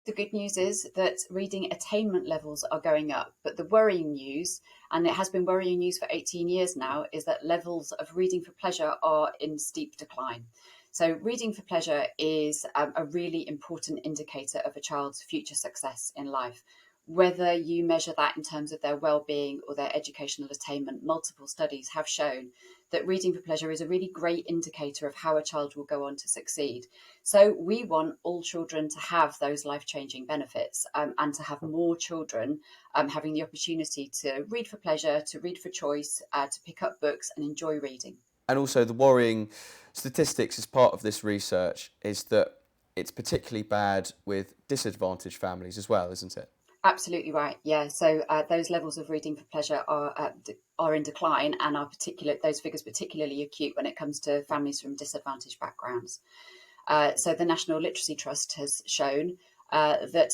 The good news is that reading attainment levels are going up, but the worrying news, and it has been worrying news for 18 years now, is that levels of reading for pleasure are in steep decline. So, reading for pleasure is a really important indicator of a child's future success in life. Whether you measure that in terms of their well-being or their educational attainment, multiple studies have shown that reading for pleasure is a really great indicator of how a child will go on to succeed. So we want all children to have those life-changing benefits, and to have more children having the opportunity to read for pleasure, to read for choice, to pick up books and enjoy reading. And also, the worrying statistics as part of this research is that it's particularly bad with disadvantaged families as well, isn't it? Absolutely right. Yeah. So those levels of reading for pleasure are in decline, and those figures particularly acute when it comes to families from disadvantaged backgrounds. So the National Literacy Trust has shown that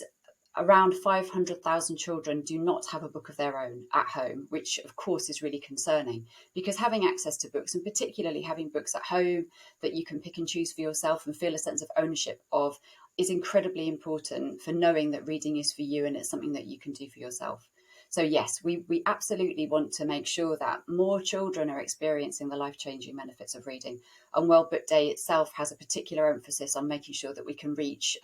around 500,000 children do not have a book of their own at home, which of course is really concerning, because having access to books, and particularly having books at home that you can pick and choose for yourself and feel a sense of ownership of, is incredibly important for knowing that reading is for you and it's something that you can do for yourself. So yes, we absolutely want to make sure that more children are experiencing the life-changing benefits of reading. And World Book Day itself has a particular emphasis on making sure that we can reach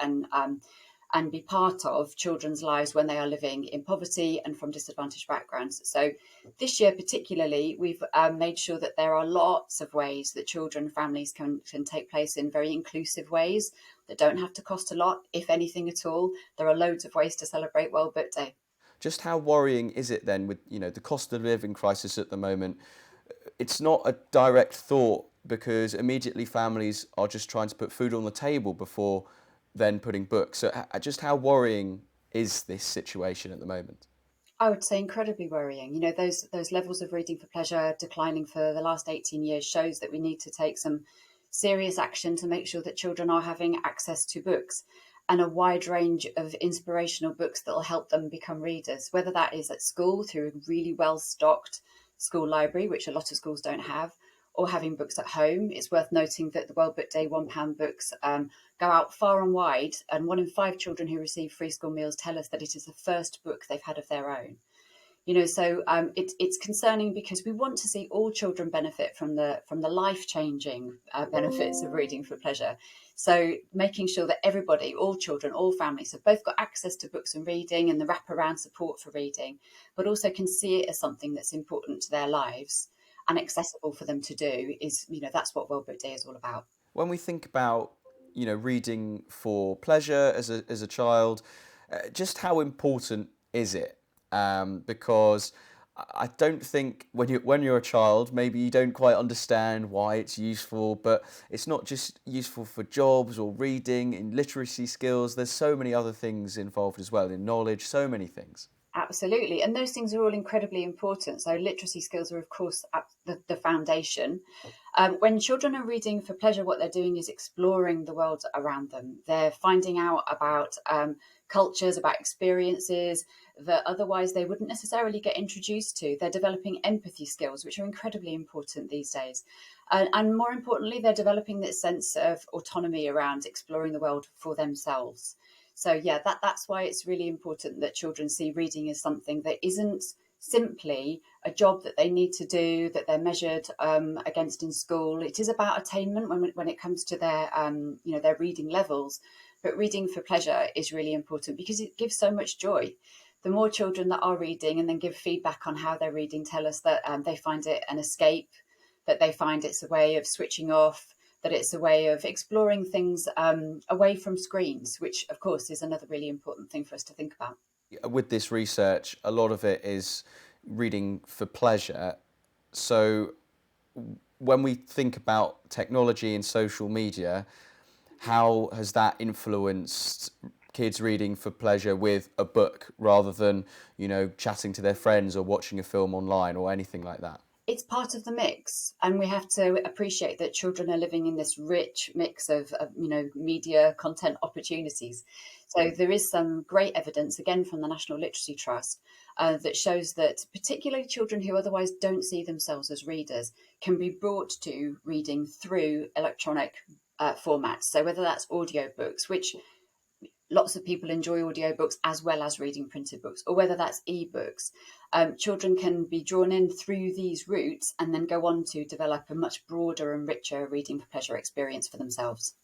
and be part of children's lives when they are living in poverty and from disadvantaged backgrounds. So this year particularly, we've made sure that there are lots of ways that children and families can take place in very inclusive ways that don't have to cost a lot, if anything at all. There are loads of ways to celebrate World Book Day. Just how worrying is it then with, the cost of living crisis at the moment? It's not a direct thought because immediately families are just trying to put food on the table before then putting books. So just how worrying is this situation at the moment? I would say incredibly worrying. You know, those levels of reading for pleasure declining for the last 18 years shows that we need to take some serious action to make sure that children are having access to books and a wide range of inspirational books that will help them become readers, whether that is at school through a really well stocked school library, which a lot of schools don't have, or having books at home. It's worth noting that the World Book Day £1 books go out far and wide, and 1 in 5 children who receive free school meals tell us that it is the first book they've had of their own. You know, so it's concerning because we want to see all children benefit from the life changing benefits of reading for pleasure. So making sure that everybody, all children, all families, have both got access to books and reading and the wraparound support for reading, but also can see it as something that's important to their lives and accessible for them to do, is, you know, that's what World Book Day is all about. When we think about, reading for pleasure as a child, just how important is it? Because I don't think when you're a child, maybe you don't quite understand why it's useful, but it's not just useful for jobs or reading in literacy skills. There's so many other things involved as well in knowledge, so many things. Absolutely. And those things are all incredibly important. So, literacy skills are, of course, at the foundation. When children are reading for pleasure, what they're doing is exploring the world around them. They're finding out about cultures, about experiences that otherwise they wouldn't necessarily get introduced to. They're developing empathy skills, which are incredibly important these days. And more importantly, they're developing this sense of autonomy around exploring the world for themselves. So yeah, that's why it's really important that children see reading as something that isn't simply a job that they need to do, that they're measured against in school. It is about attainment when it comes to their their reading levels, but reading for pleasure is really important because it gives so much joy. The more children that are reading and then give feedback on how they're reading tell us that they find it an escape, that they find it's a way of switching off, that it's a way of exploring things away from screens, which of course is another really important thing for us to think about. With this research, a lot of it is reading for pleasure. So when we think about technology and social media, how has that influenced kids reading for pleasure with a book rather than, chatting to their friends or watching a film online or anything like that? It's part of the mix, and we have to appreciate that children are living in this rich mix of media content opportunities. So there is some great evidence, again from the National Literacy Trust, that shows that particularly children who otherwise don't see themselves as readers can be brought to reading through electronic formats. So whether that's audiobooks, which lots of people enjoy audiobooks as well as reading printed books, or whether that's ebooks. Children can be drawn in through these routes and then go on to develop a much broader and richer reading for pleasure experience for themselves.